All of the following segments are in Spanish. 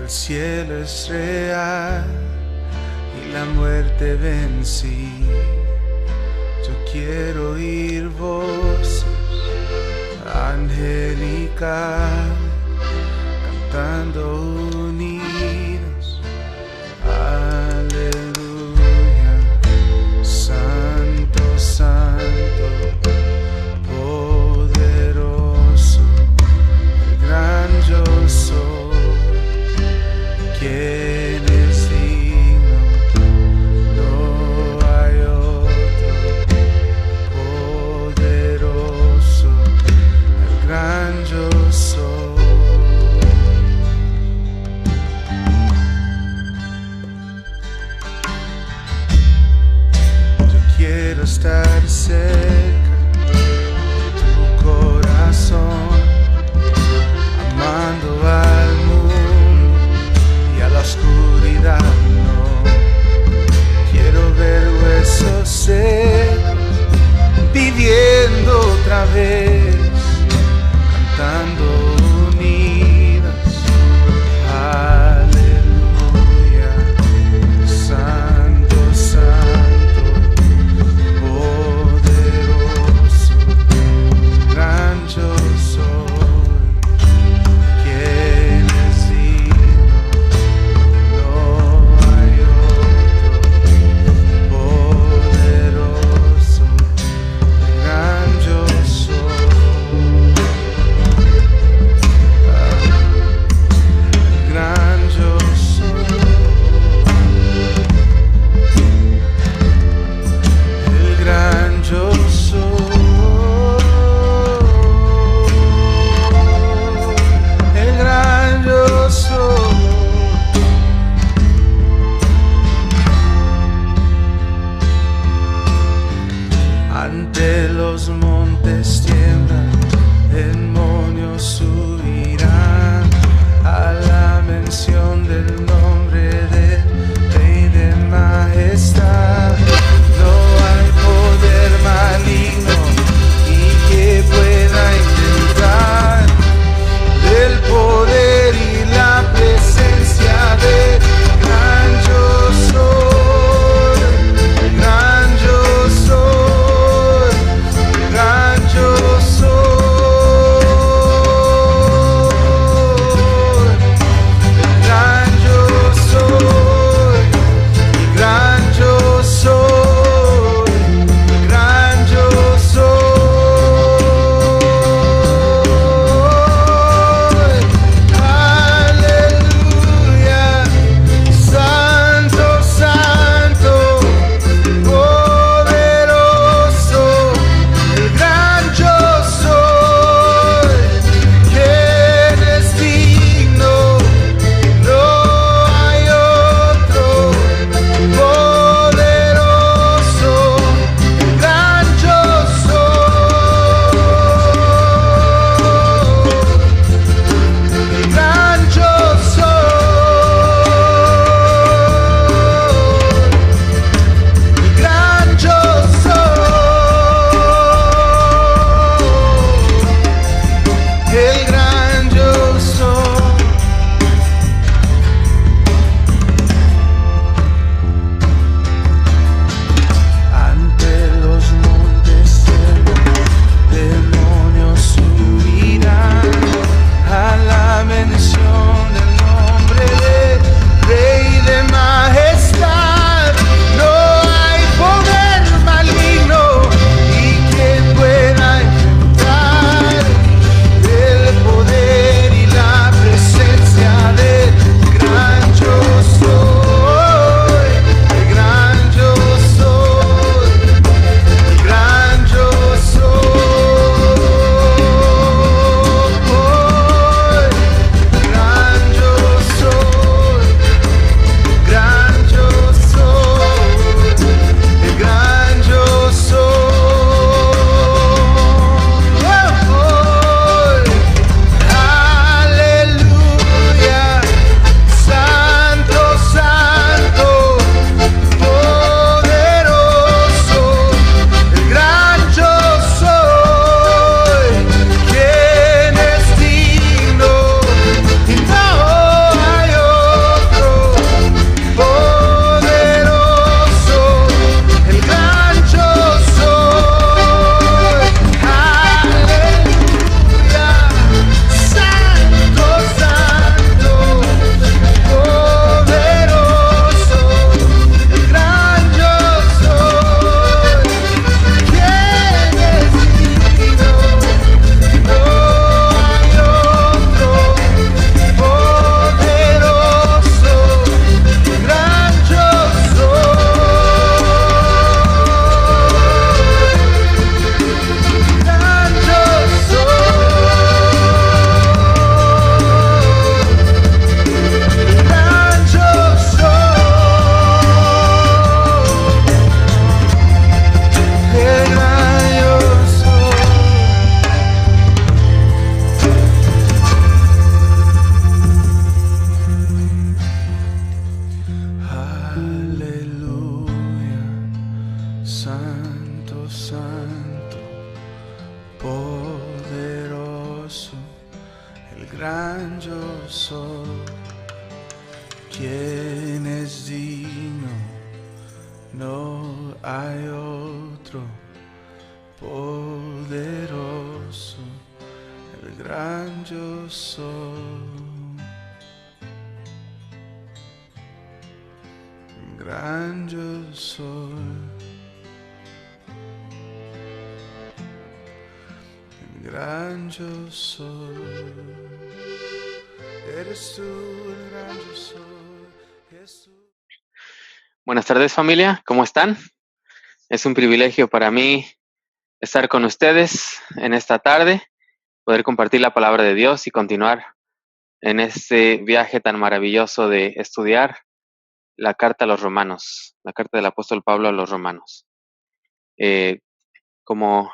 El cielo es real y la muerte vencí. Yo quiero oír voces angelical cantando unidos. Aleluya, santo, santo, poderoso, el gran yo soy. ¿Quién es digno? No hay otro. Poderoso, el gran yo soy. Yo quiero estar cerca de tu corazón, amando al mundo y a la oscuridad no. Quiero ver huesos secos viviendo otra vez, cantando unidas. Aleluya, santo, santo, poderoso, gran yo soy. ¿Quién es digno? No hay otro. Poderoso, gran yo soy. El gran yo soy. El gran yo soy. El gran yo soy. Ante los montes tiemblan, demonios subirán a la mención del nombre del Rey de Majestad. No hay poder maligno y que pueda intentar el poder y la presencia del gran yo soy. El gran yo soy. El gran yo soy. El gran yo soy. El gran yo soy. El gran yo soy. Aleluya, santo, santo, poderoso, el gran yo soy. ¿Quién es digno? No hay otro. Poderoso, el gran yo soy. El gran yo soy. El gran yo soy. El gran yo soy. Ante los montes tiemblan, demonios subirán a la mención del nombre del Rey de Majestad. No hay poder maligno y que pueda enfrentar el poder gran yo soy. ¿Quién es digno? No hay otro poderoso, el gran yo soy. Gran yo soy, el gran yo soy. Eres tú el gran yo soy, Jesús. Buenas tardes, familia, ¿cómo están? Es un privilegio para mí estar con ustedes en esta tarde, poder compartir la palabra de Dios y continuar en este viaje tan maravilloso de estudiar la carta a los romanos, la carta del apóstol Pablo a los romanos. Eh, como,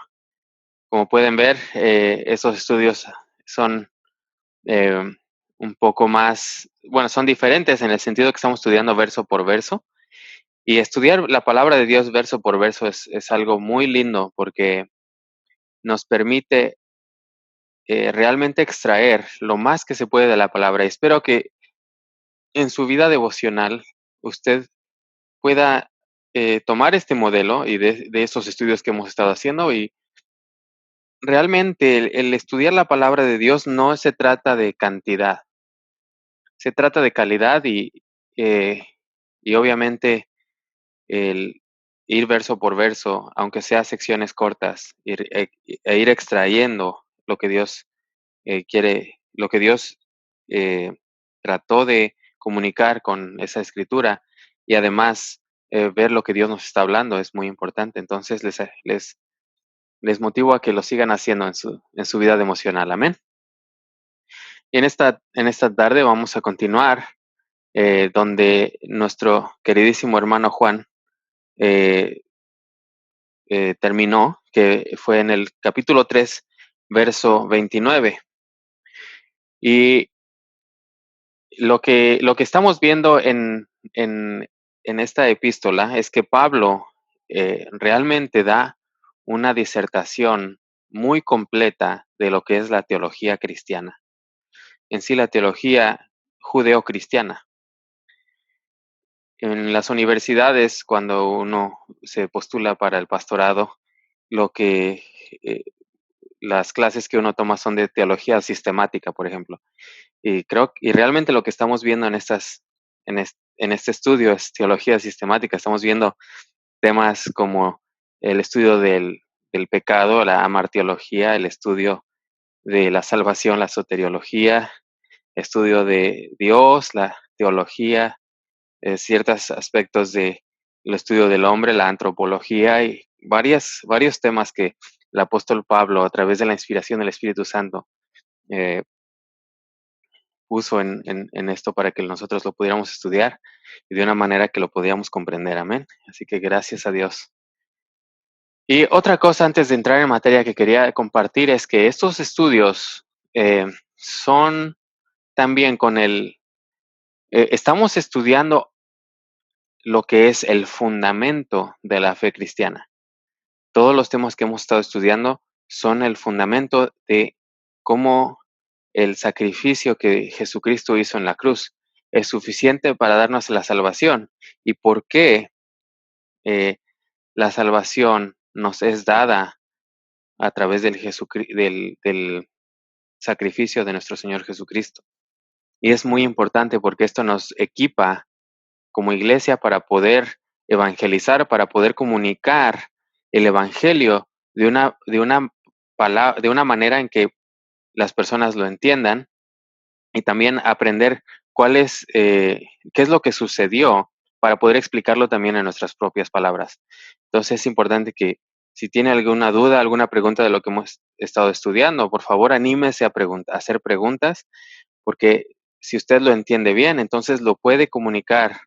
como pueden ver, esos estudios son un poco más, bueno, son diferentes en el sentido que estamos estudiando verso por verso. Y estudiar la palabra de Dios verso por verso es algo muy lindo porque nos permite realmente extraer lo más que se puede de la palabra. Y espero que en su vida devocional usted pueda tomar este modelo y de esos estudios que hemos estado haciendo y realmente el estudiar la palabra de Dios no se trata de cantidad, se trata de calidad eh, y obviamente el ir verso por verso, aunque sea secciones cortas, ir extrayendo lo que Dios quiere, lo que Dios eh, trató de comunicar con esa escritura y además ver lo que Dios nos está hablando es muy importante. Entonces les motivo a que lo sigan haciendo en su vida devocional. Amén. Y en esta tarde vamos a continuar donde nuestro queridísimo hermano Juan eh, terminó, que fue en el capítulo 3, verso 29. Y lo que estamos viendo en esta epístola es que Pablo realmente da una disertación muy completa de lo que es la teología cristiana, en sí la teología judeocristiana. En las universidades, cuando uno se postula para el pastorado, lo que eh, las clases que uno toma son de teología sistemática, por ejemplo. Y realmente lo que estamos viendo en este estudio es teología sistemática. Estamos viendo temas como el estudio del pecado, la amartiología, el estudio de la salvación, la soteriología, estudio de Dios, la teología, ciertos aspectos del estudio del hombre, la antropología y varios temas que el apóstol Pablo, a través de la inspiración del Espíritu Santo, eh, puso en esto para que nosotros lo pudiéramos estudiar y de una manera que lo podíamos comprender. Amén. Así que gracias a Dios. Y otra cosa antes de entrar en materia que quería compartir es que estos estudios son también estamos estudiando lo que es el fundamento de la fe cristiana. Todos los temas que hemos estado estudiando son el fundamento de cómo el sacrificio que Jesucristo hizo en la cruz es suficiente para darnos la salvación y por qué la salvación nos es dada a través del sacrificio de nuestro Señor Jesucristo. Y es muy importante porque esto nos equipa como iglesia para poder evangelizar, para poder comunicar el evangelio de una manera en que las personas lo entiendan y también aprender qué es lo que sucedió para poder explicarlo también en nuestras propias palabras. Entonces es importante que si tiene alguna duda, alguna pregunta de lo que hemos estado estudiando, por favor anímese a hacer preguntas, porque si usted lo entiende bien, entonces lo puede comunicar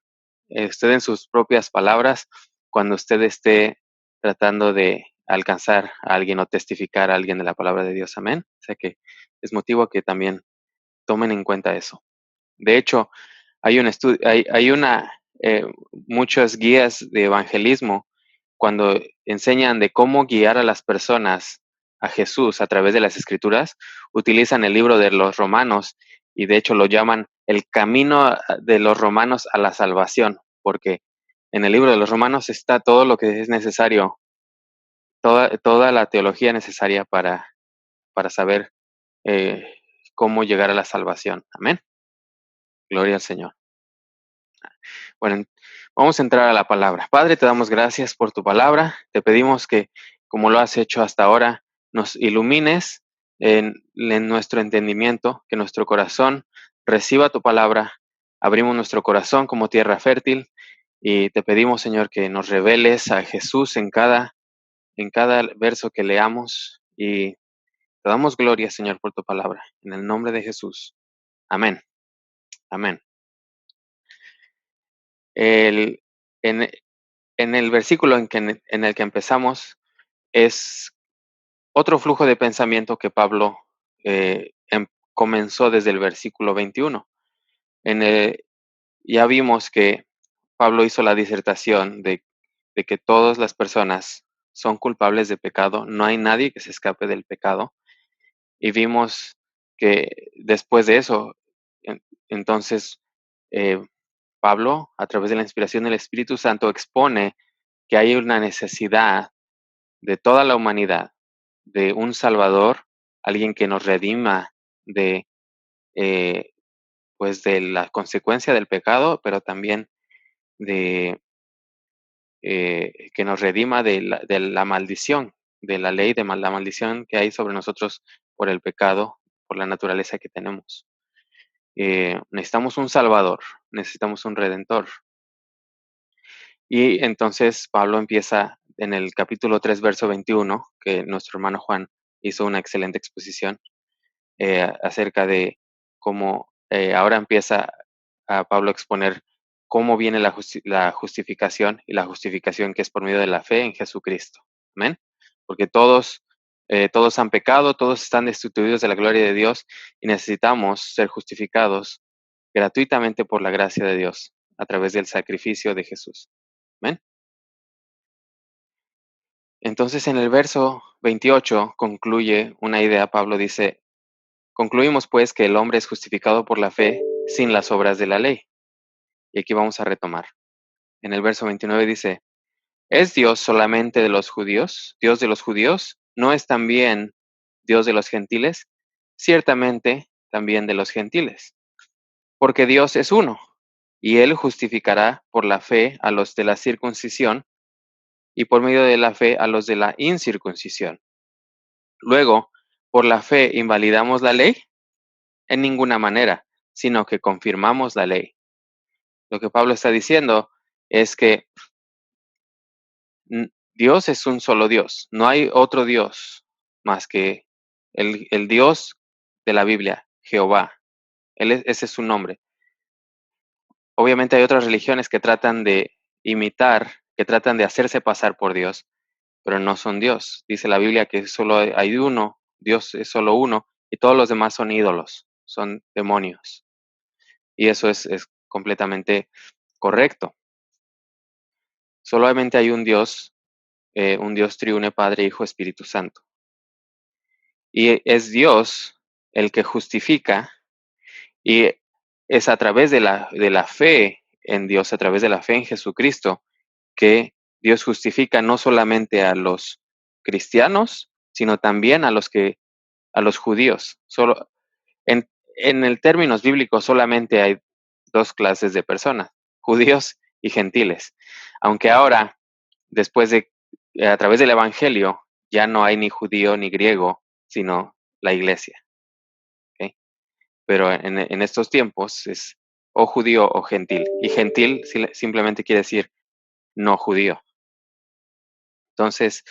usted en sus propias palabras cuando usted esté tratando de alcanzar a alguien o testificar a alguien de la palabra de Dios. Amén. O sea que es motivo que también tomen en cuenta eso. De hecho, hay un estudio, hay muchas guías de evangelismo cuando enseñan de cómo guiar a las personas a Jesús a través de las escrituras, utilizan el libro de los Romanos y de hecho lo llaman el camino de los romanos a la salvación, porque en el libro de los Romanos está todo lo que es necesario, toda la teología necesaria para saber eh, cómo llegar a la salvación. Amén. Gloria al Señor. Bueno, vamos a entrar a la palabra. Padre, te damos gracias por tu palabra. Te pedimos que, como lo has hecho hasta ahora, nos ilumines en nuestro entendimiento, que nuestro corazón reciba tu palabra. Abrimos nuestro corazón como tierra fértil y te pedimos, Señor, que nos reveles a Jesús en cada verso que leamos y te damos gloria, Señor, por tu palabra. En el nombre de Jesús. Amén. Amén. El, en, en el versículo en el que empezamos es otro flujo de pensamiento que Pablo comenzó desde el versículo 21. Ya vimos que Pablo hizo la disertación de que todas las personas son culpables de pecado, no hay nadie que se escape del pecado. Y vimos que después de eso, entonces, eh, Pablo, a través de la inspiración del Espíritu Santo, expone que hay una necesidad de toda la humanidad, de un Salvador, alguien que nos redima de, eh, pues de la consecuencia del pecado, pero también de que nos redima de la maldición, de la ley, la maldición que hay sobre nosotros por el pecado, por la naturaleza que tenemos. Necesitamos un Salvador, necesitamos un Redentor. Y entonces Pablo empieza en el capítulo 3, verso 21, que nuestro hermano Juan hizo una excelente exposición acerca de cómo ahora empieza a Pablo a exponer cómo viene la justificación y la justificación que es por medio de la fe en Jesucristo. Amén. Porque todos han pecado, todos están destituidos de la gloria de Dios y necesitamos ser justificados gratuitamente por la gracia de Dios a través del sacrificio de Jesús. Amén. Entonces en el verso 28 concluye una idea. Pablo dice, concluimos pues que el hombre es justificado por la fe sin las obras de la ley. Y aquí vamos a retomar. En el verso 29 dice, ¿es Dios solamente de los judíos? ¿Dios de los judíos? ¿No es también Dios de los gentiles? Ciertamente también de los gentiles. Porque Dios es uno, y Él justificará por la fe a los de la circuncisión y por medio de la fe a los de la incircuncisión. Luego, ¿por la fe invalidamos la ley? En ninguna manera, sino que confirmamos la ley. Lo que Pablo está diciendo es que Dios es un solo Dios, no hay otro Dios más que el Dios de la Biblia, Jehová. Ese es su nombre. Obviamente hay otras religiones que tratan de imitar, que tratan de hacerse pasar por Dios, pero no son Dios. Dice la Biblia que solo hay uno, Dios es solo uno, y todos los demás son ídolos, son demonios. Y eso es completamente correcto. Solamente hay un Dios triune, Padre, Hijo, Espíritu Santo. Y es Dios el que justifica, y es a través de la fe en Dios, a través de la fe en Jesucristo, que Dios justifica no solamente a los cristianos, sino también a los judíos. Solo en el términos bíblicos solamente hay dos clases de personas, judíos y gentiles. Aunque ahora, a través del evangelio, ya no hay ni judío ni griego, sino la iglesia. ¿Okay? Pero en estos tiempos es o judío o gentil. Y gentil simplemente quiere decir no judío. Entonces,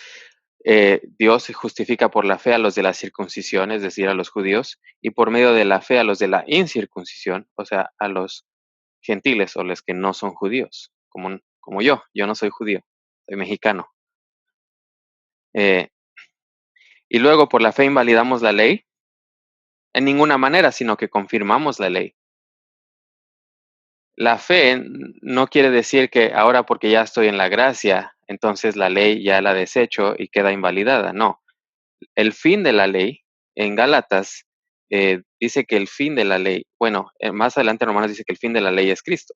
Dios se justifica por la fe a los de la circuncisión, es decir, a los judíos, y por medio de la fe a los de la incircuncisión, o sea, a los gentiles o los que no son judíos, como yo no soy judío, soy mexicano. Y luego, por la fe invalidamos la ley, en ninguna manera, sino que confirmamos la ley. La fe no quiere decir que ahora porque ya estoy en la gracia, entonces la ley ya la desecho y queda invalidada. No. El fin de la ley, en Gálatas dice que el fin de la ley, bueno, más adelante en Romanos dice que el fin de la ley es Cristo,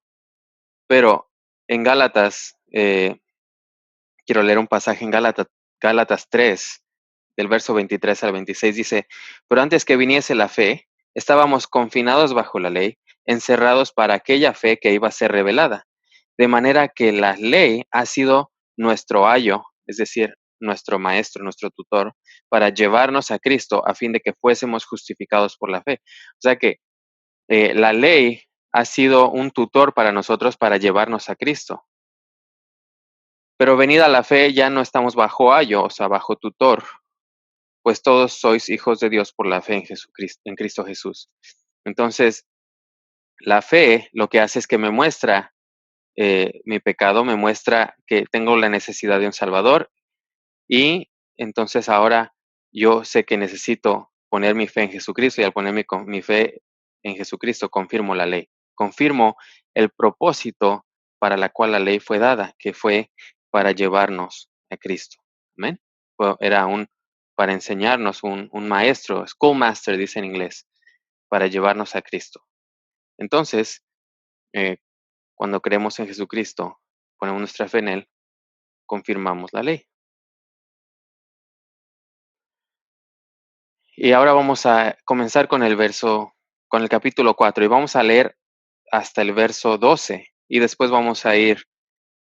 pero en Gálatas, quiero leer un pasaje en Gálatas 3, del verso 23 al 26, dice, pero antes que viniese la fe, estábamos confinados bajo la ley, encerrados para aquella fe que iba a ser revelada. De manera que la ley ha sido nuestro ayo, es decir, nuestro maestro, nuestro tutor, para llevarnos a Cristo a fin de que fuésemos justificados por la fe. O sea que la ley ha sido un tutor para nosotros para llevarnos a Cristo. Pero venida la fe ya no estamos bajo ayo, o sea, bajo tutor, pues todos sois hijos de Dios por la fe en Jesucristo, en Cristo Jesús. Entonces, la fe lo que hace es que me muestra mi pecado, me muestra que tengo la necesidad de un Salvador y entonces ahora yo sé que necesito poner mi fe en Jesucristo y al poner mi fe en Jesucristo confirmo la ley, confirmo el propósito para la cual la ley fue dada, que fue para llevarnos a Cristo. Amén. Era para enseñarnos un maestro, schoolmaster dice en inglés, para llevarnos a Cristo. Entonces, eh, cuando creemos en Jesucristo, ponemos nuestra fe en Él, confirmamos la ley. Y ahora vamos a comenzar con con el capítulo 4 y vamos a leer hasta el verso 12 y después vamos a ir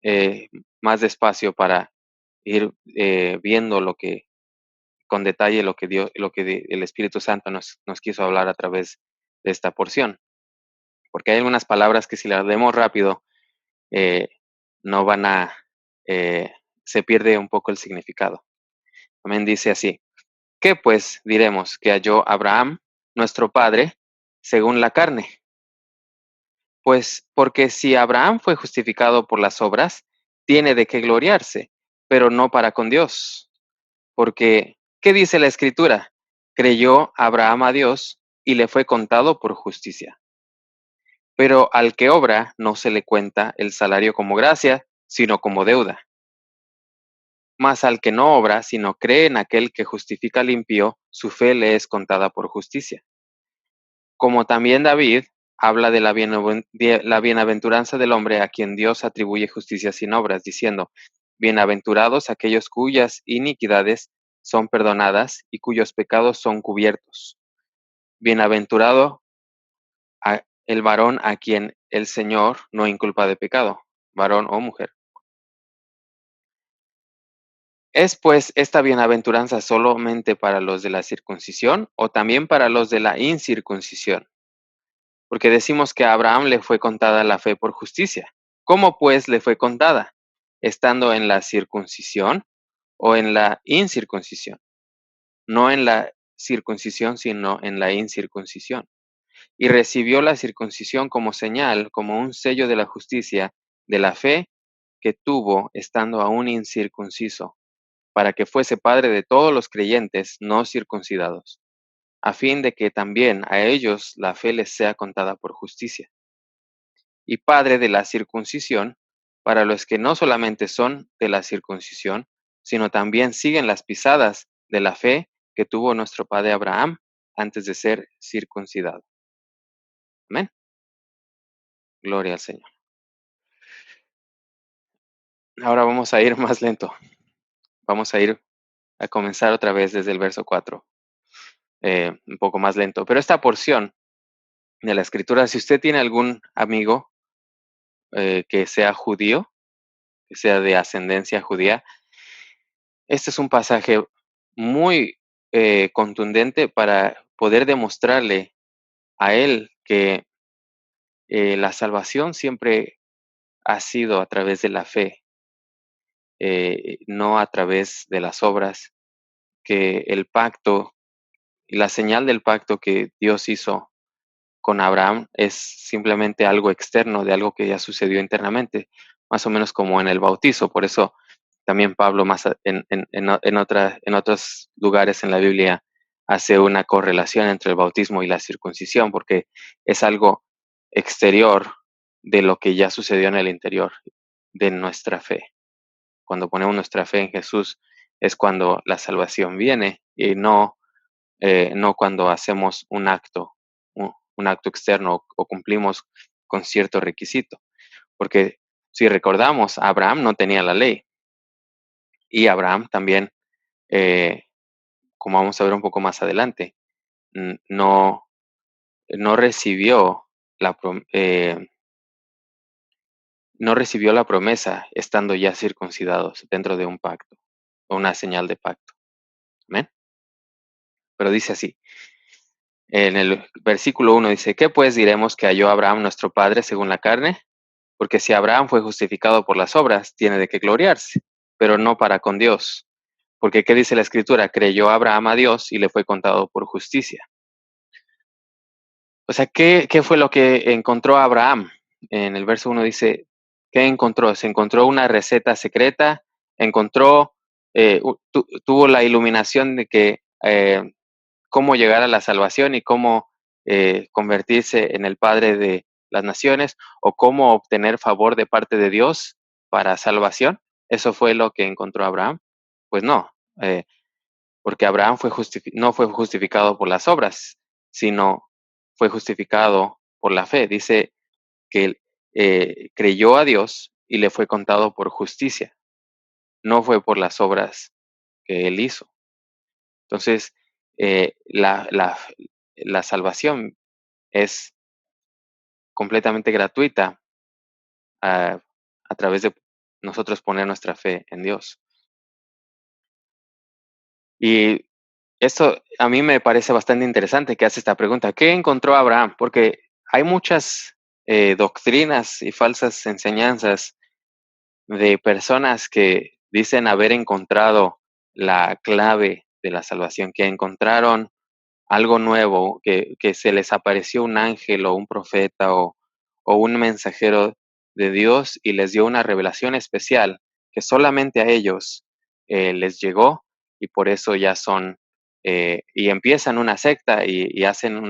eh, más despacio para ir viendo con detalle el Espíritu Santo nos quiso hablar a través de esta porción. Porque hay algunas palabras que si las leemos rápido, eh, no van se pierde un poco el significado. También dice así, ¿qué pues diremos que halló Abraham, nuestro padre, según la carne? Pues porque si Abraham fue justificado por las obras, tiene de qué gloriarse, pero no para con Dios. Porque, ¿qué dice la Escritura? Creyó Abraham a Dios y le fue contado por justicia. Pero al que obra no se le cuenta el salario como gracia, sino como deuda. Mas al que no obra, sino cree en aquel que justifica al impío, su fe le es contada por justicia. Como también David habla de la bienaventuranza del hombre a quien Dios atribuye justicia sin obras, diciendo, bienaventurados aquellos cuyas iniquidades son perdonadas y cuyos pecados son cubiertos. Bienaventurado el varón a quien el Señor no inculpa de pecado, varón o mujer. ¿Es pues esta bienaventuranza solamente para los de la circuncisión o también para los de la incircuncisión? Porque decimos que a Abraham le fue contada la fe por justicia. ¿Cómo pues le fue contada? ¿Estando en la circuncisión o en la incircuncisión? No en la circuncisión, sino en la incircuncisión. Y recibió la circuncisión como señal, como un sello de la justicia, de la fe que tuvo estando aún incircunciso, para que fuese padre de todos los creyentes no circuncidados, a fin de que también a ellos la fe les sea contada por justicia. Y padre de la circuncisión, para los que no solamente son de la circuncisión, sino también siguen las pisadas de la fe que tuvo nuestro padre Abraham antes de ser circuncidado. Amén. Gloria al Señor. Ahora vamos a ir más lento. Vamos a comenzar otra vez desde el verso 4, un poco más lento. Pero esta porción de la escritura, si usted tiene algún amigo que sea judío, que sea de ascendencia judía, este es un pasaje muy contundente para poder demostrarle a él que la salvación siempre ha sido a través de la fe, no a través de las obras, que el pacto y la señal del pacto que Dios hizo con Abraham es simplemente algo externo de algo que ya sucedió internamente, más o menos como en el bautizo. Por eso también Pablo en otros lugares en la Biblia hace una correlación entre el bautismo y la circuncisión, porque es algo exterior de lo que ya sucedió en el interior de nuestra fe. Cuando ponemos nuestra fe en Jesús es cuando la salvación viene y no no cuando hacemos un acto externo o cumplimos con cierto requisito. Porque si recordamos, Abraham no tenía la ley y Abraham también, eh, como vamos a ver un poco más adelante, no, no recibió no recibió la promesa estando ya circuncidados dentro de un pacto o una señal de pacto. Amén. Pero dice así, en el versículo 1 dice, ¿qué pues diremos que halló Abraham nuestro padre según la carne? Porque si Abraham fue justificado por las obras, tiene de qué gloriarse, pero no para con Dios. Porque ¿qué dice la Escritura? Creyó Abraham a Dios y le fue contado por justicia. O sea, ¿qué fue lo que encontró Abraham? En el verso 1 dice, ¿qué encontró? Se encontró una receta secreta, encontró, tuvo la iluminación de que cómo llegar a la salvación y cómo convertirse en el Padre de las naciones o cómo obtener favor de parte de Dios para salvación. ¿Eso fue lo que encontró Abraham? Pues no, porque Abraham no fue justificado por las obras, sino fue justificado por la fe. Dice que él creyó a Dios y le fue contado por justicia. No fue por las obras que él hizo. Entonces, eh, la, la, la salvación es completamente gratuita a, a través de nosotros poner nuestra fe en Dios. Y esto a mí me parece bastante interesante que hace esta pregunta. ¿Qué encontró Abraham? Porque hay muchas doctrinas y falsas enseñanzas de personas que dicen haber encontrado la clave de la salvación, que encontraron algo nuevo, que se les apareció un ángel o un profeta o un mensajero de Dios y les dio una revelación especial que solamente a ellos les llegó y por eso ya son, y empiezan una secta y hacen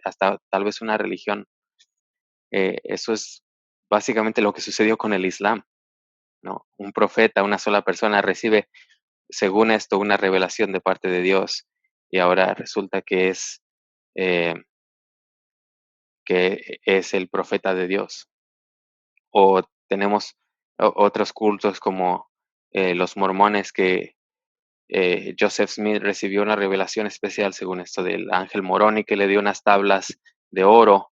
hasta tal vez una religión. Eso es básicamente lo que sucedió con el Islam, ¿no? Un profeta, una sola persona recibe, según esto, una revelación de parte de Dios y ahora resulta eh, que es el profeta de Dios. O tenemos otros cultos como los mormones que Joseph Smith recibió una revelación especial según esto del ángel Moroni que le dio unas tablas de oro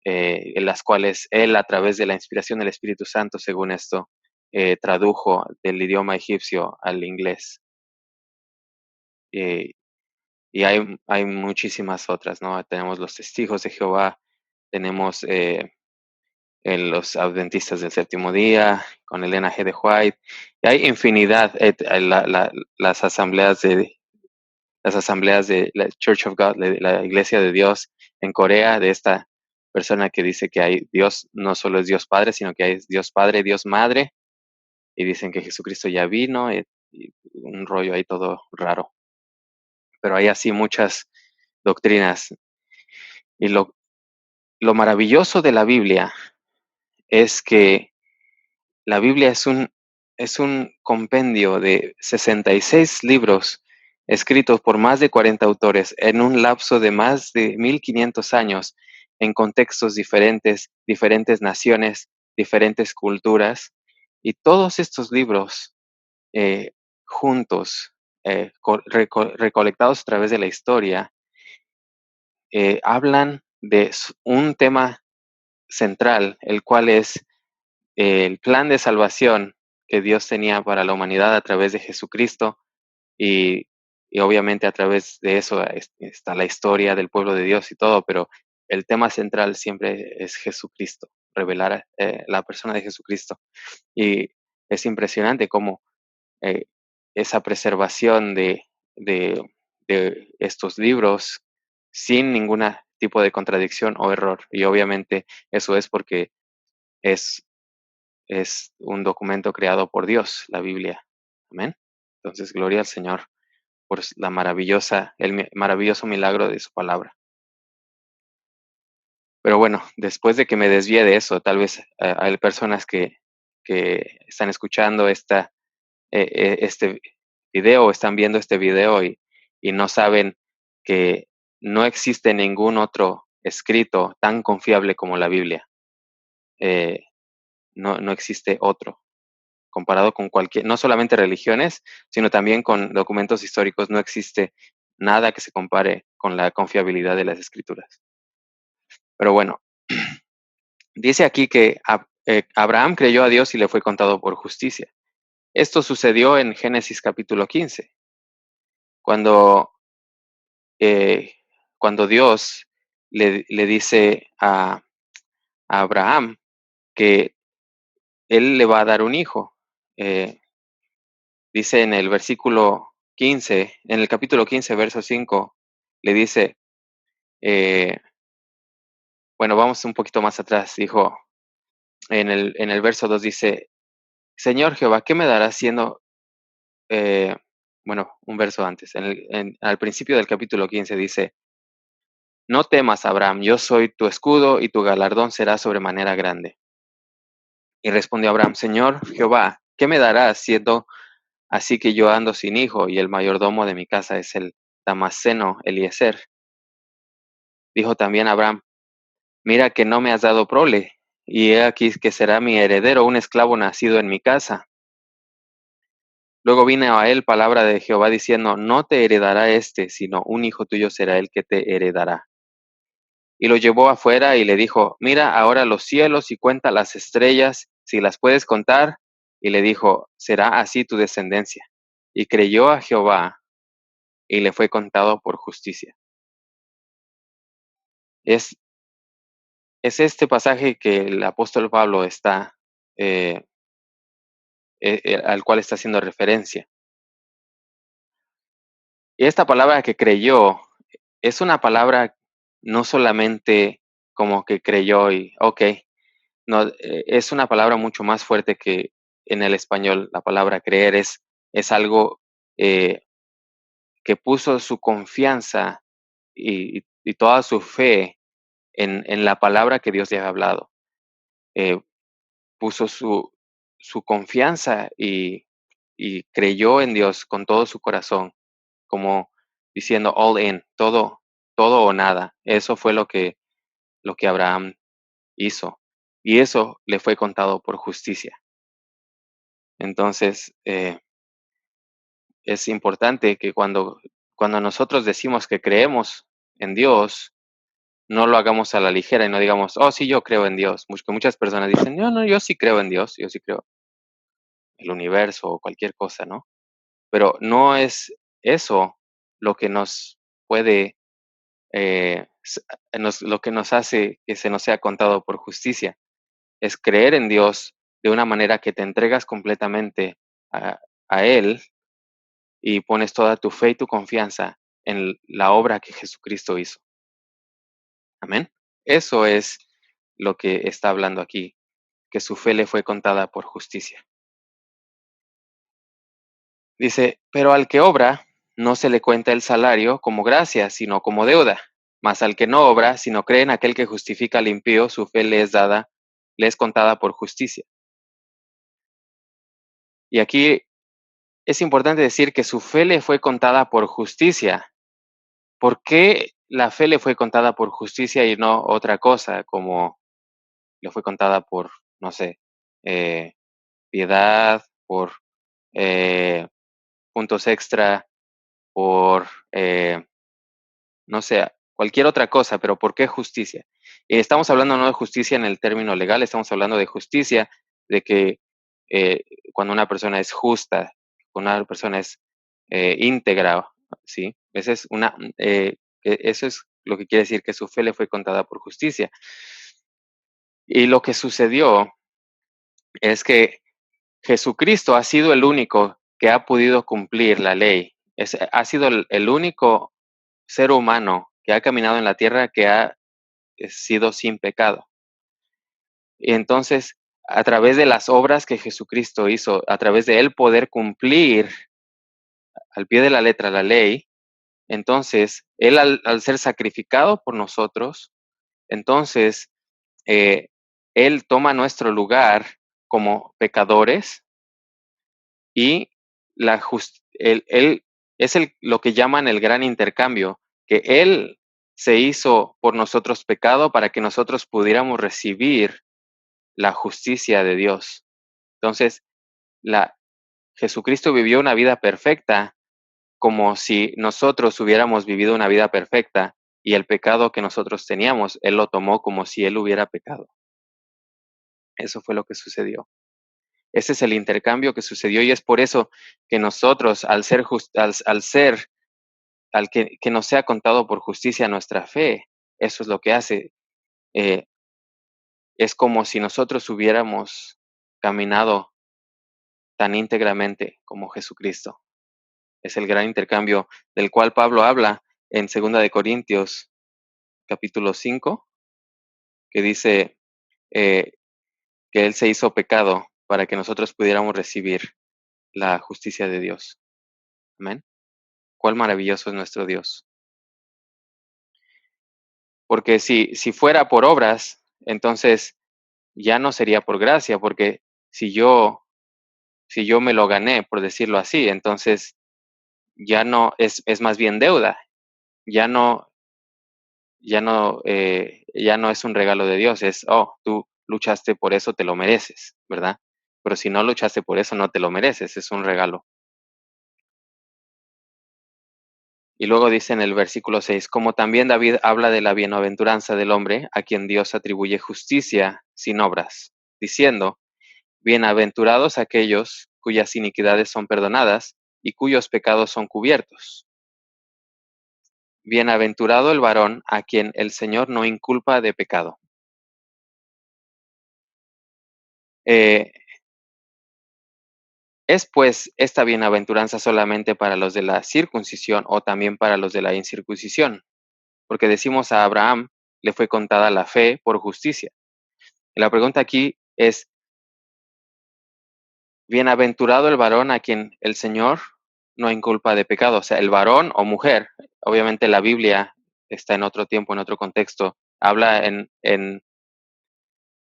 en las cuales él a través de la inspiración del Espíritu Santo, según esto, tradujo del idioma egipcio al inglés. Eh, y hay muchísimas otras, ¿no? Tenemos los testigos de Jehová, tenemos en los adventistas del séptimo día, con Elena G. de White, y hay infinidad, las asambleas de la Church of God, la Iglesia de Dios en Corea, de esta persona que dice que hay Dios, no solo es Dios Padre, sino que hay Dios Padre, Dios Madre, y dicen que Jesucristo ya vino, y un rollo ahí todo raro. Pero hay así muchas doctrinas. Y lo maravilloso de la Biblia es que la Biblia es un compendio de 66 libros escritos por más de 40 autores en un lapso de más de 1500 años en contextos diferentes, diferentes naciones, diferentes culturas. Y todos estos libros juntos, recolectados a través de la historia, hablan de un tema central, el cual es el plan de salvación que Dios tenía para la humanidad a través de Jesucristo y, y obviamente a través de eso está la historia del pueblo de Dios y todo, pero el tema central siempre es Jesucristo, revelar la persona de Jesucristo. Y es impresionante cómo eh, esa preservación de, de estos libros sin ningún tipo de contradicción o error. Y obviamente eso es porque es es un documento creado por Dios, la Biblia. Amén. Entonces, gloria al Señor por el maravilloso milagro de su palabra. Pero bueno, después de que me desvíe de eso, tal vez hay personas que están escuchando este video o están viendo este video y no saben que no existe ningún otro escrito tan confiable como la Biblia. No existe otro. Comparado con cualquier, no solamente religiones, sino también con documentos históricos, no existe nada que se compare con la confiabilidad de las escrituras. Pero bueno, dice aquí que Abraham creyó a Dios y le fue contado por justicia. Esto sucedió en Génesis capítulo 15, cuando, eh, cuando Dios le dice a Abraham que él le va a dar un hijo. Dice en el versículo 15, en el capítulo 15, verso 5, le dice, bueno, vamos un poquito más atrás, dijo, en el verso 2 dice, Señor Jehová, ¿qué me darás siendo, bueno, un verso antes, al principio del capítulo 15 dice, no temas, Abraham, yo soy tu escudo y tu galardón será sobremanera grande. Y respondió Abraham, Señor Jehová, ¿qué me darás siendo así que yo ando sin hijo y el mayordomo de mi casa es el Damasceno Eliezer? Dijo también Abraham, mira que no me has dado prole, y he aquí que será mi heredero un esclavo nacido en mi casa. Luego vino a él palabra de Jehová diciendo, no te heredará este, sino un hijo tuyo será el que te heredará. Y lo llevó afuera y le dijo, mira ahora los cielos y cuenta las estrellas, si las puedes contar. Y le dijo, será así tu descendencia. Y creyó a Jehová y le fue contado por justicia. Es, es este pasaje que el apóstol Pablo está, al cual está haciendo referencia. Y esta palabra que creyó es una palabra no solamente como que creyó y, ok, no, es una palabra mucho más fuerte que en el español. La palabra creer es algo eh, que puso su confianza y toda su fe en la palabra que Dios le había hablado. Eh, Puso su confianza y creyó en Dios con todo su corazón, como diciendo all in, todo o nada. Eso fue lo que Abraham hizo. Y eso le fue contado por justicia. Entonces, es importante que cuando nosotros decimos que creemos en Dios, no lo hagamos a la ligera y no digamos, oh, sí, yo creo en Dios. Porque muchas personas dicen, no, no, yo sí creo en Dios, yo sí creo en el universo o cualquier cosa, ¿no? Pero no es eso lo que nos puede, lo que nos hace que se nos sea contado por justicia. Es creer en Dios de una manera que te entregas completamente a Él y pones toda tu fe y tu confianza en la obra que Jesucristo hizo. Amén. Eso es lo que está hablando aquí, que su fe le fue contada por justicia. Dice, pero al que obra, no se le cuenta el salario como gracia, sino como deuda. Mas al que no obra, sino cree en aquel que justifica al impío, su fe le es contada por justicia. Y aquí es importante decir que su fe le fue contada por justicia. ¿Por qué la fe le fue contada por justicia y no otra cosa, como le fue contada por, no sé, eh, piedad, por eh, puntos extra, por, no sé, cualquier otra cosa, pero ¿por qué justicia? Estamos hablando no de justicia en el término legal, estamos hablando de justicia, de que eh, cuando una persona es justa, cuando una persona es íntegra, ¿sí? Eso es lo que quiere decir que su fe le fue contada por justicia. Y lo que sucedió es que Jesucristo ha sido el único que ha podido cumplir la ley. Ha sido el único ser humano que ha caminado en la tierra que ha sido sin pecado. Y entonces, a través de las obras que Jesucristo hizo, a través de él poder cumplir al pie de la letra la ley, entonces, él al ser sacrificado por nosotros, entonces, eh, él toma nuestro lugar como pecadores y él es lo que llaman el gran intercambio, que Él se hizo por nosotros pecado para que nosotros pudiéramos recibir la justicia de Dios. Entonces, Jesucristo vivió una vida perfecta como si nosotros hubiéramos vivido una vida perfecta y el pecado que nosotros teníamos, Él lo tomó como si Él hubiera pecado. Eso fue lo que sucedió. Ese es el intercambio que sucedió y es por eso que nosotros, al que nos sea contado por justicia nuestra fe, eso es lo que hace. eh, es como si nosotros hubiéramos caminado tan íntegramente como Jesucristo. Es el gran intercambio del cual Pablo habla en 2 capítulo 5, que dice eh, que Él se hizo pecado para que nosotros pudiéramos recibir la justicia de Dios. Amén. Cuál maravilloso es nuestro Dios. Porque si fuera por obras, entonces ya no sería por gracia, porque si yo, si yo me lo gané, por decirlo así, entonces ya no es más bien deuda, ya no, ya no es un regalo de Dios, es, oh, tú luchaste por eso, te lo mereces, ¿verdad? Pero si no luchaste por eso, no te lo mereces, es un regalo. Y luego dice en el versículo 6, como también David habla de la bienaventuranza del hombre a quien Dios atribuye justicia sin obras, diciendo, bienaventurados aquellos cuyas iniquidades son perdonadas y cuyos pecados son cubiertos. Bienaventurado el varón a quien el Señor no inculpa de pecado. Eh, ¿Es pues esta bienaventuranza solamente para los de la circuncisión o también para los de la incircuncisión? Porque decimos a Abraham le fue contada la fe por justicia. Y la pregunta aquí es, bienaventurado el varón a quien el Señor no inculpa de pecado, o sea, el varón o mujer. Obviamente la Biblia está en otro tiempo, en otro contexto, habla en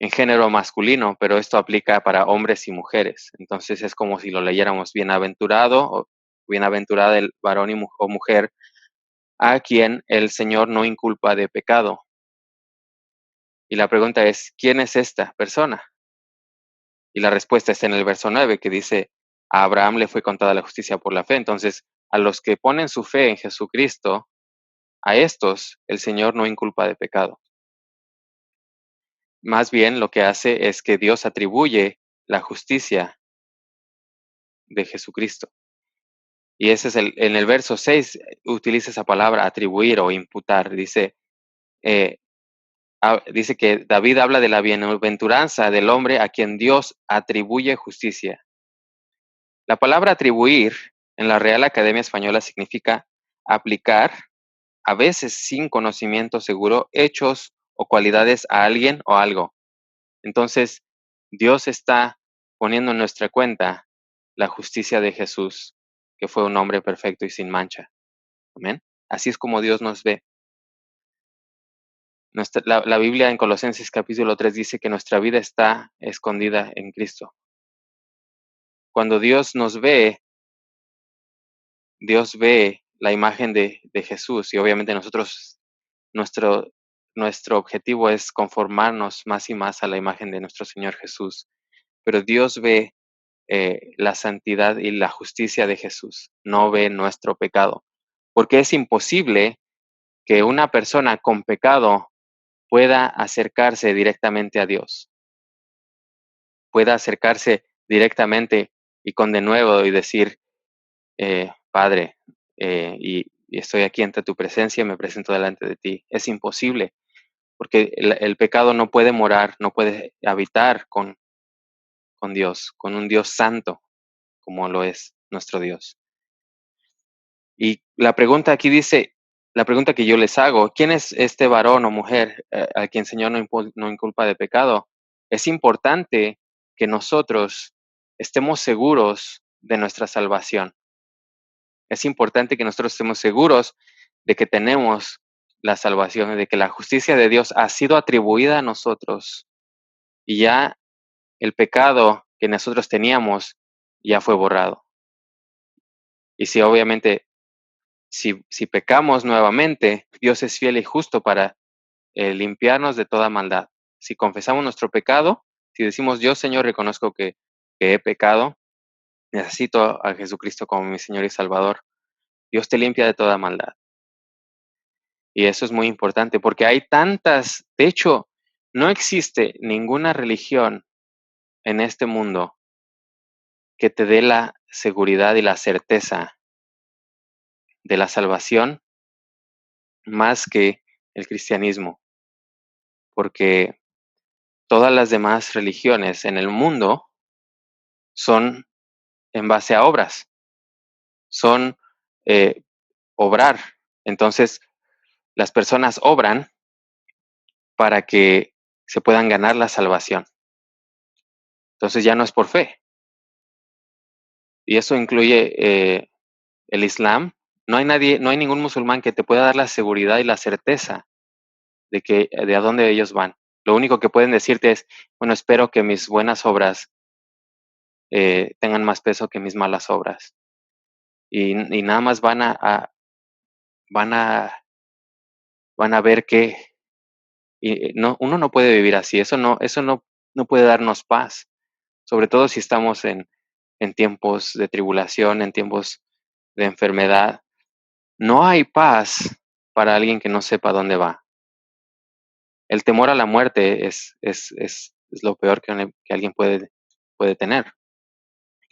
género masculino, pero esto aplica para hombres y mujeres. Entonces es como si lo leyéramos bienaventurado o bienaventurada el varón o mujer a quien el Señor no inculpa de pecado. Y la pregunta es, ¿quién es esta persona? Y la respuesta está en el verso 9 que dice, a Abraham le fue contada la justicia por la fe. Entonces, a los que ponen su fe en Jesucristo, a estos el Señor no inculpa de pecado. Más bien lo que hace es que Dios atribuye la justicia de Jesucristo. Y ese es en el verso 6 utiliza esa palabra atribuir o imputar. Eh, dice que David habla de la bienaventuranza del hombre a quien Dios atribuye justicia. La palabra atribuir en la Real Academia Española significa aplicar, a veces sin conocimiento seguro, hechos o cualidades a alguien o algo. Entonces, Dios está poniendo en nuestra cuenta la justicia de Jesús, que fue un hombre perfecto y sin mancha. Amén. Así es como Dios nos ve. La Biblia en Colosenses capítulo 3 dice que nuestra vida está escondida en Cristo. Cuando Dios nos ve, Dios ve la imagen de Jesús y obviamente nuestro, nuestro objetivo es conformarnos más y más a la imagen de nuestro Señor Jesús. Pero Dios ve la santidad y la justicia de Jesús, no ve nuestro pecado, porque es imposible que una persona con pecado pueda acercarse directamente a Dios, pueda acercarse directamente y con de nuevo y decir, Padre, y estoy aquí ante tu presencia, me presento delante de ti. Es imposible, porque el pecado no puede morar, no puede habitar con Dios, con un Dios santo, como lo es nuestro Dios. Y la pregunta aquí dice, la pregunta que yo les hago, ¿quién es este varón o mujer a quien el Señor no inculpa de pecado? Es importante que nosotros estemos seguros de nuestra salvación. Es importante que nosotros estemos seguros de que tenemos la salvación, de que la justicia de Dios ha sido atribuida a nosotros y ya el pecado que nosotros teníamos ya fue borrado. Y si obviamente Si pecamos nuevamente, Dios es fiel y justo para limpiarnos de toda maldad. Si confesamos nuestro pecado, si decimos, yo Señor reconozco que he pecado, necesito a Jesucristo como mi Señor y Salvador, Dios te limpia de toda maldad. Y eso es muy importante porque hay tantas, de hecho, no existe ninguna religión en este mundo que te dé la seguridad y la certeza de la salvación más que el cristianismo, porque todas las demás religiones en el mundo son en base a obras, son eh, obrar. Entonces, las personas obran para que se puedan ganar la salvación. Entonces ya no es por fe. Y eso incluye el Islam. No hay nadie, no hay ningún musulmán que te pueda dar la seguridad y la certeza de a dónde ellos van. Lo único que pueden decirte es, bueno, espero que mis buenas obras tengan más peso que mis malas obras. Y nada más van a, van a ver que no, uno no puede vivir así. Eso no puede darnos paz. Sobre todo si estamos en tiempos de tribulación, en tiempos de enfermedad. No hay paz para alguien que no sepa dónde va. El temor a la muerte es lo peor que alguien puede tener.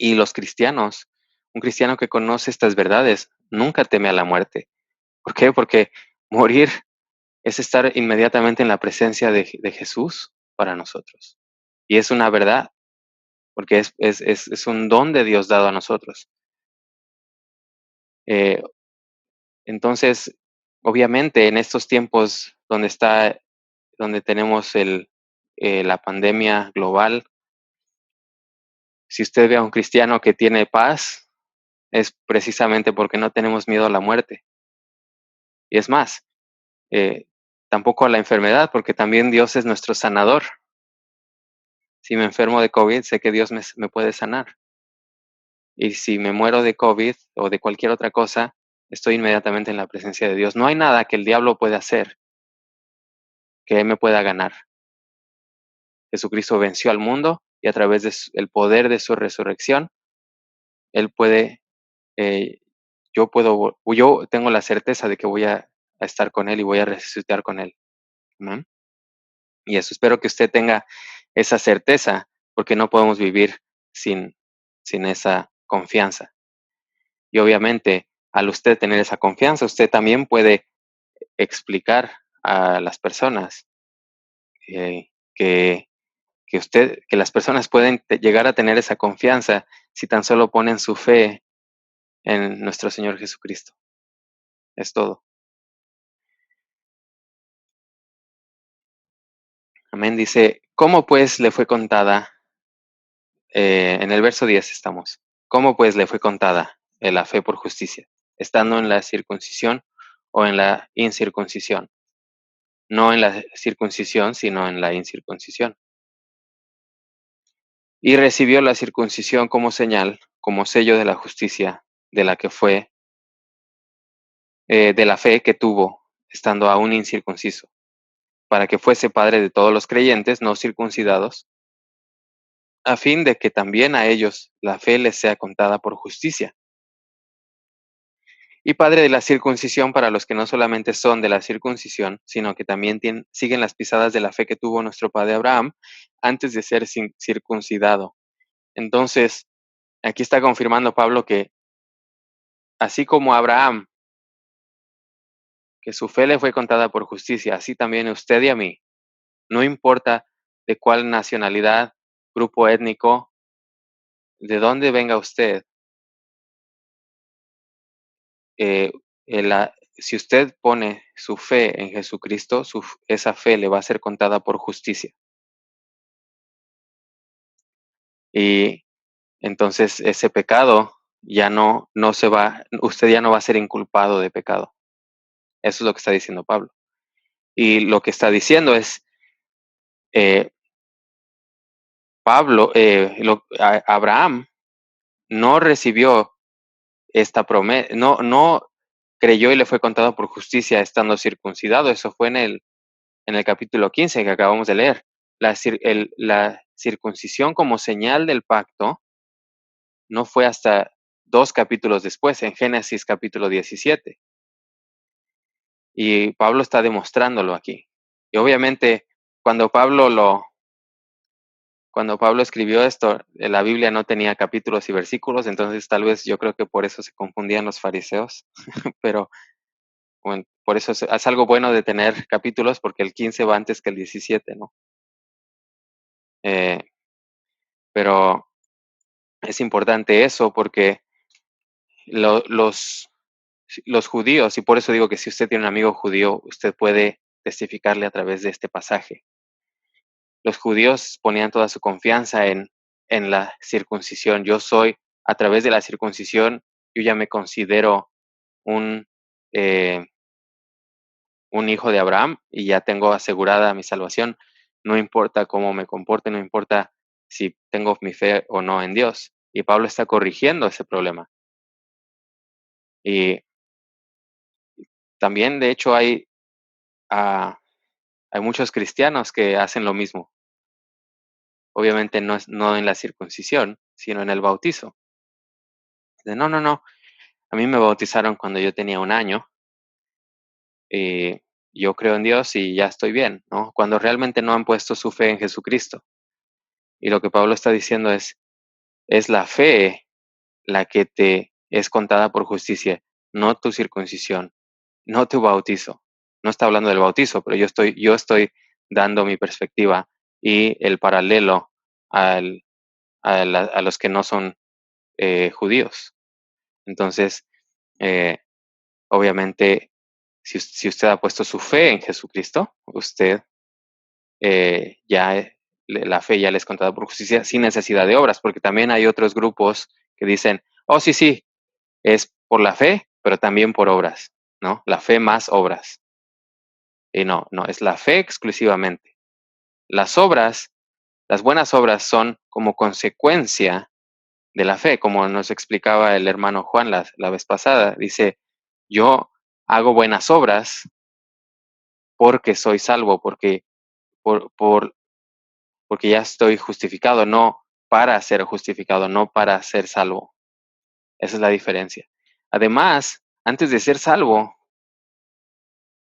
Y los cristianos, un cristiano que conoce estas verdades, nunca teme a la muerte. ¿Por qué? Porque morir es estar inmediatamente en la presencia de Jesús para nosotros. Y es una verdad, porque es un don de Dios dado a nosotros. Eh, entonces, obviamente, en estos tiempos donde tenemos la pandemia global, si usted ve a un cristiano que tiene paz, es precisamente porque no tenemos miedo a la muerte. Y es más, eh, tampoco a la enfermedad, porque también Dios es nuestro sanador. Si me enfermo de COVID, sé que Dios me puede sanar. Y si me muero de COVID o de cualquier otra cosa, estoy inmediatamente en la presencia de Dios. No hay nada que el diablo pueda hacer que él me pueda ganar. Jesucristo venció al mundo y a través del poder de su resurrección, Él puede, eh, yo tengo la certeza de que voy a estar con Él y voy a resucitar con Él. Amén. Y eso, espero que usted tenga esa certeza, porque no podemos vivir sin, sin esa confianza. Y obviamente, al usted tener esa confianza, usted también puede explicar a las personas que que las personas pueden llegar a tener esa confianza si tan solo ponen su fe en nuestro Señor Jesucristo. Es todo. Amén. Dice, ¿cómo pues le fue contada? En el verso 10 estamos. ¿Cómo pues le fue contada la fe por justicia? Estando en la circuncisión o en la incircuncisión. No en la circuncisión, sino en la incircuncisión. Y recibió la circuncisión como señal, como sello de la justicia, de la que fue, de la fe que tuvo, estando aún incircunciso, para que fuese padre de todos los creyentes no circuncidados, a fin de que también a ellos la fe les sea contada por justicia. Y padre de la circuncisión para los que no solamente son de la circuncisión, sino que también siguen las pisadas de la fe que tuvo nuestro padre Abraham antes de ser circuncidado. Entonces, aquí está confirmando Pablo que así como Abraham, que su fe le fue contada por justicia, así también a usted y a mí, no importa de cuál nacionalidad, grupo étnico, de dónde venga usted, eh, si usted pone su fe en Jesucristo, esa fe le va a ser contada por justicia. Y entonces ese pecado no se va, usted ya no va a ser inculpado de pecado. Eso es lo que está diciendo Pablo. Y lo que está diciendo es, eh, Abraham no recibió esta promesa, no creyó y le fue contado por justicia estando circuncidado. Eso fue en el capítulo 15 que acabamos de leer. La circuncisión como señal del pacto no fue hasta 2 capítulos después, en Génesis capítulo 17. Y Pablo está demostrándolo aquí. Y obviamente, cuando Pablo escribió esto, la Biblia no tenía capítulos y versículos, entonces tal vez yo creo que por eso se confundían los fariseos, pero bueno, por eso es algo bueno de tener capítulos, porque el 15 va antes que el 17, ¿no? Eh, pero es importante eso porque los judíos, y por eso digo que si usted tiene un amigo judío, usted puede testificarle a través de este pasaje. Los judíos ponían toda su confianza en la circuncisión. A través de la circuncisión, yo ya me considero un, eh, un hijo de Abraham y ya tengo asegurada mi salvación. No importa cómo me comporte, no importa si tengo mi fe o no en Dios. Y Pablo está corrigiendo ese problema. Y también, de hecho, ah, hay muchos cristianos que hacen lo mismo. Obviamente no en la circuncisión, sino en el bautizo. No, no, no. A mí me bautizaron cuando yo tenía 1 año y yo creo en Dios y ya estoy bien, ¿no? Cuando realmente no han puesto su fe en Jesucristo. Y lo que Pablo está diciendo es la fe la que te es contada por justicia, no tu circuncisión, no tu bautizo. No está hablando del bautizo, pero yo estoy dando mi perspectiva y el paralelo a los que no son judíos. Entonces, eh, obviamente, si usted ha puesto su fe en Jesucristo, usted la fe ya les es contada por justicia sin necesidad de obras, porque también hay otros grupos que dicen, oh, sí, sí, es por la fe, pero también por obras, ¿no? La fe más obras. Y no, no, es la fe exclusivamente. Las obras, las buenas obras son como consecuencia de la fe, como nos explicaba el hermano Juan la vez pasada. Dice, yo hago buenas obras porque soy salvo, por, por, porque ya estoy justificado, no para ser justificado, no para ser salvo. Esa es la diferencia. Además, antes de ser salvo,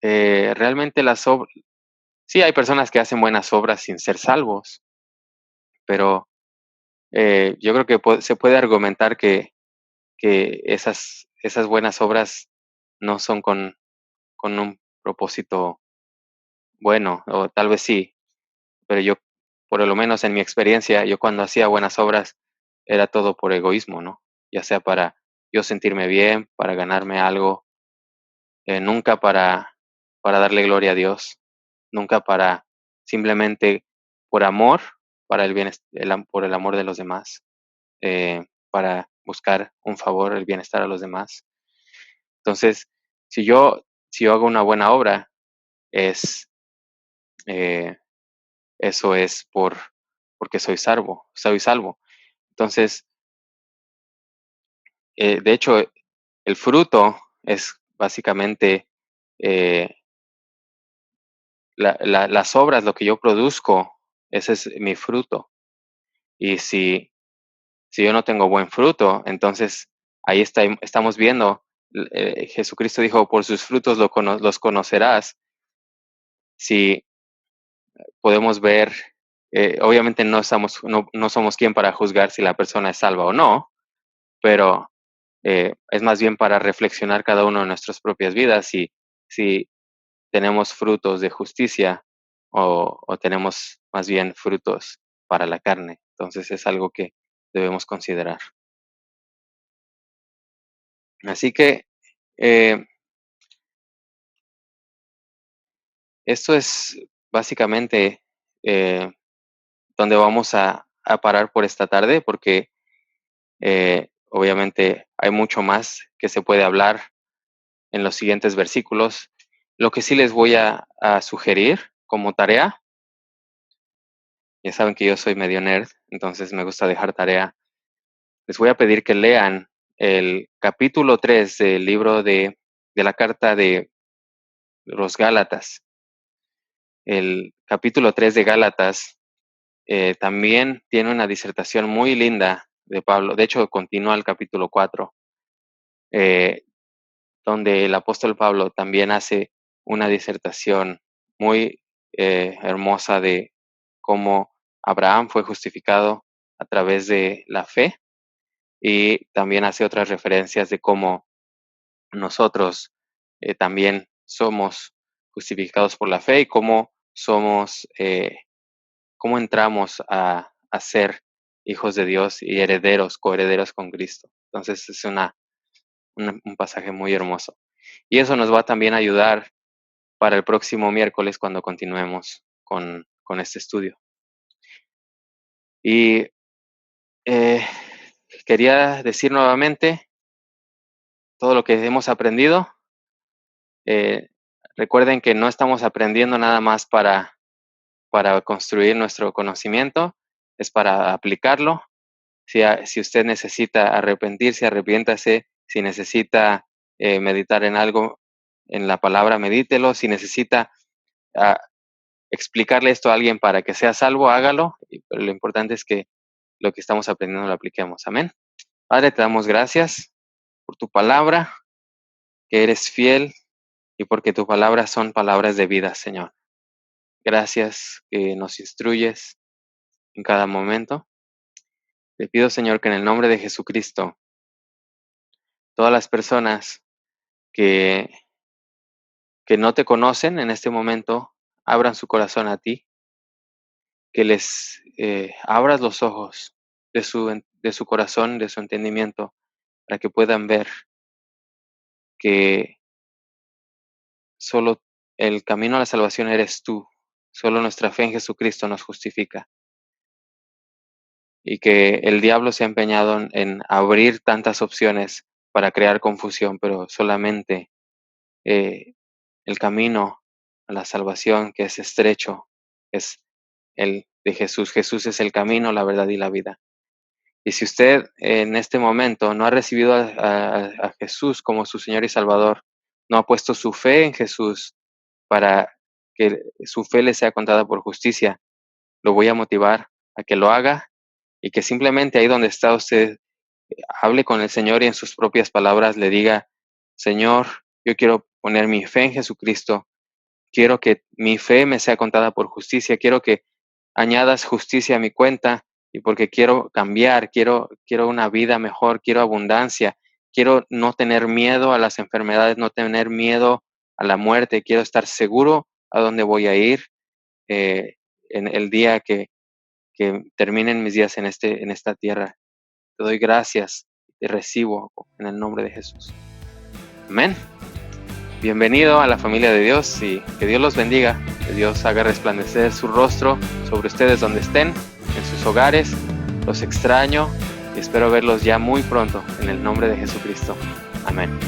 realmente sí hay personas que hacen buenas obras sin ser salvos, pero yo creo que se puede argumentar que esas buenas obras no son con un propósito bueno, o tal vez sí, pero yo, por lo menos en mi experiencia, yo cuando hacía buenas obras era todo por egoísmo, ¿no? Ya sea para yo sentirme bien, para ganarme algo, nunca para darle gloria a Dios, nunca para simplemente por amor, para por el amor de los demás, para buscar un favor, el bienestar a los demás. Entonces, si yo hago una buena obra, es eh, eso es porque soy salvo. Entonces, de hecho, el fruto es básicamente eh, las obras, lo que yo produzco, ese es mi fruto. Y si yo no tengo buen fruto, entonces ahí estamos viendo, Jesucristo dijo, por sus frutos los conocerás. Si podemos ver, obviamente no somos quien para juzgar si la persona es salva o no, pero es más bien para reflexionar cada uno de nuestras propias vidas si tenemos frutos de justicia o tenemos más bien frutos para la carne. Entonces es algo que debemos considerar. Así que eh, esto es básicamente eh, donde vamos a parar por esta tarde, porque obviamente hay mucho más que se puede hablar en los siguientes versículos. Lo que sí les voy a sugerir como tarea, ya saben que yo soy medio nerd, entonces me gusta dejar tarea. Les voy a pedir que lean el capítulo 3 del libro de la carta de los Gálatas. El capítulo 3 de Gálatas también tiene una disertación muy linda de Pablo. De hecho, continúa el capítulo 4, donde el apóstol Pablo también hace una disertación muy hermosa de cómo Abraham fue justificado a través de la fe, y también hace otras referencias de cómo nosotros también somos justificados por la fe y cómo somos, cómo entramos a ser hijos de Dios y herederos, coherederos con Cristo. Entonces es un pasaje muy hermoso. Y eso nos va también a ayudar para el próximo miércoles cuando continuemos con este estudio. Y quería decir nuevamente todo lo que hemos aprendido. Recuerden que no estamos aprendiendo nada más para construir nuestro conocimiento, es para aplicarlo. Si usted necesita arrepentirse, arrepiéntase. Si necesita meditar en algo, en la palabra, medítelo. Si necesita explicarle esto a alguien para que sea salvo, hágalo. Pero lo importante es que lo que estamos aprendiendo lo apliquemos. Amén. Padre, te damos gracias por tu palabra, que eres fiel y porque tu palabra son palabras de vida, Señor. Gracias que nos instruyes en cada momento. Te pido, Señor, que en el nombre de Jesucristo, todas las personas que no te conocen en este momento, abran su corazón a ti, que les abras los ojos de su corazón, de su entendimiento, para que puedan ver que solo el camino a la salvación eres tú, solo nuestra fe en Jesucristo nos justifica. Y que el diablo se ha empeñado en abrir tantas opciones para crear confusión, pero solamente el camino a la salvación, que es estrecho, es el de Jesús. Jesús es el camino, la verdad y la vida. Y si usted en este momento no ha recibido a Jesús como su Señor y Salvador, no ha puesto su fe en Jesús para que su fe le sea contada por justicia, lo voy a motivar a que lo haga y que simplemente ahí donde está usted hable con el Señor y en sus propias palabras le diga: Señor, yo quiero poner mi fe en Jesucristo, quiero que mi fe me sea contada por justicia, quiero que añadas justicia a mi cuenta, y porque quiero cambiar, quiero una vida mejor, quiero abundancia, quiero no tener miedo a las enfermedades, no tener miedo a la muerte, quiero estar seguro a dónde voy a ir en el día que terminen mis días en esta tierra. Te doy gracias, te recibo en el nombre de Jesús. Amén. Bienvenido a la familia de Dios y que Dios los bendiga, que Dios haga resplandecer su rostro sobre ustedes donde estén, en sus hogares. Los extraño y espero verlos ya muy pronto en el nombre de Jesucristo. Amén.